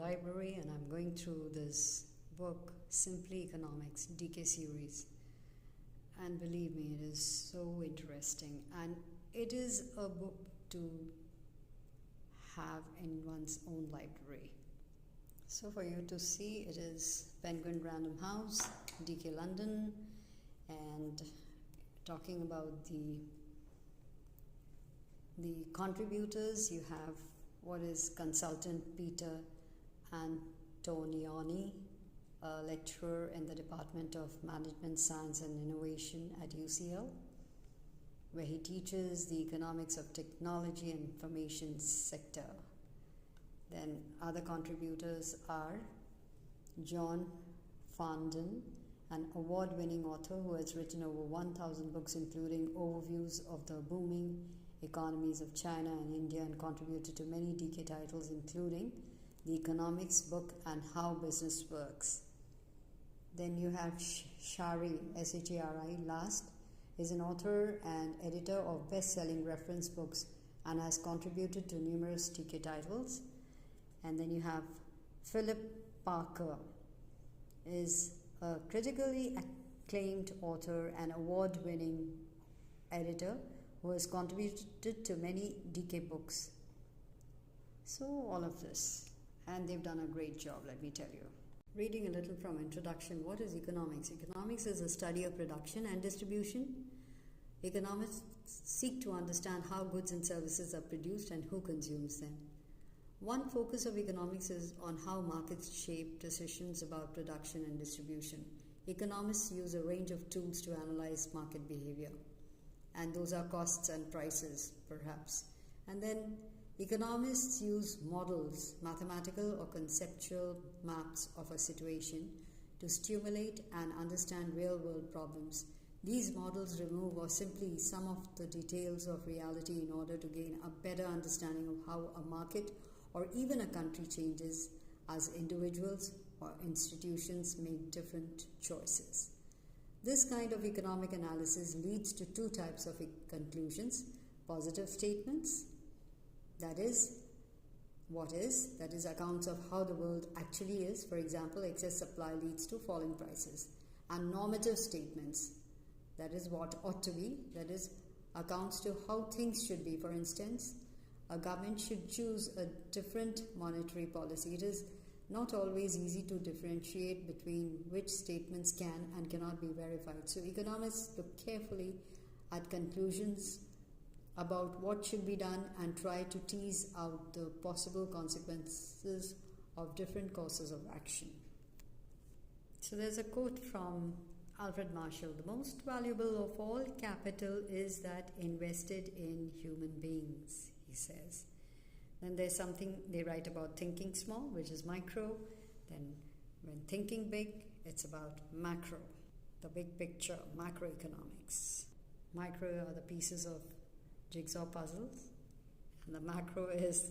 library and I'm going through this book, Simply Economics, DK series. And believe me, it is so interesting. And it is a book to have in one's own library. So for you to see, it is Penguin Random House, DK London, and talking about the contributors, you have what is consultant Peter Antonioni, a lecturer in the Department of Management Science and Innovation at UCL, where he teaches the economics of technology and information sector. Then other contributors are John Fanden, an award-winning author who has written over 1,000 books, including overviews of the booming economies of China and India, and contributed to many DK titles, including The Economics Book and How Business Works. Then you have Shari, S-H-A-R-I, last, is an author and editor of best-selling reference books and has contributed to numerous DK titles. And then you have Philip Parker, is a critically acclaimed author and award-winning editor who has contributed to many DK books. So all of this, and they've done a great job, let me tell you. Reading a little from introduction, what is economics? Economics is a study of production and distribution. Economists seek to understand how goods and services are produced and who consumes them. One focus of economics is on how markets shape decisions about production and distribution. Economists use a range of tools to analyze market behavior, and those are costs and prices, perhaps. And then economists use models, mathematical or conceptual maps of a situation, to stimulate and understand real-world problems. These models remove or simply some of the details of reality in order to gain a better understanding of how a market or even a country changes as individuals or institutions make different choices. This kind of economic analysis leads to two types of conclusions: positive statements, that is accounts of how the world actually is. For example, excess supply leads to falling prices. And normative statements, that is what ought to be, that is accounts to how things should be. For instance, a government should choose a different monetary policy. It is not always easy to differentiate between which statements can and cannot be verified. So economists look carefully at conclusions about what should be done and try to tease out the possible consequences of different courses of action. So there's a quote from Alfred Marshall: "The most valuable of all capital is that invested in human beings," he says. Then there's something they write about thinking small, which is micro. Then when thinking big, it's about macro, the big picture, macroeconomics. Micro are the pieces of jigsaw puzzles, and the macro is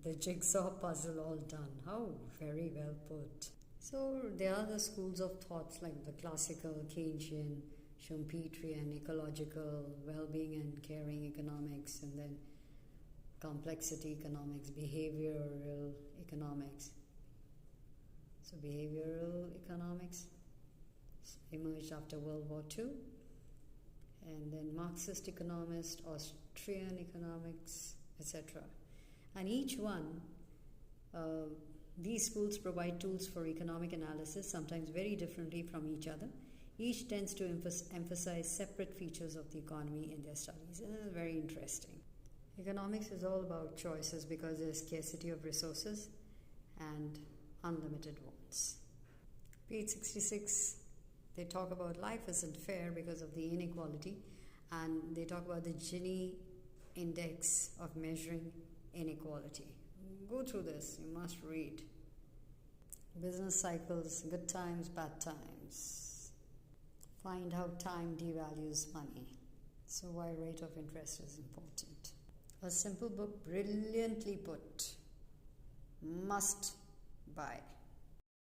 the jigsaw puzzle all done. Oh, very well put. So there are the schools of thoughts like the classical, Keynesian, Schumpeterian, ecological, well-being and caring economics, and then complexity economics, behavioral economics. So behavioral economics emerged after World War II. And then Marxist economist, Austrian economics, etc. And each one, these schools provide tools for economic analysis, sometimes very differently from each other. Each tends to emphasize separate features of the economy in their studies. And this is very interesting. Economics is all about choices because there is scarcity of resources and unlimited wants. Page 66, they talk about life isn't fair because of the inequality, and they talk about the Gini index of measuring inequality. Go through this, you must read. Business cycles, good times, bad times. Find how time devalues money. So why rate of interest is important. A simple book, brilliantly put. Must buy.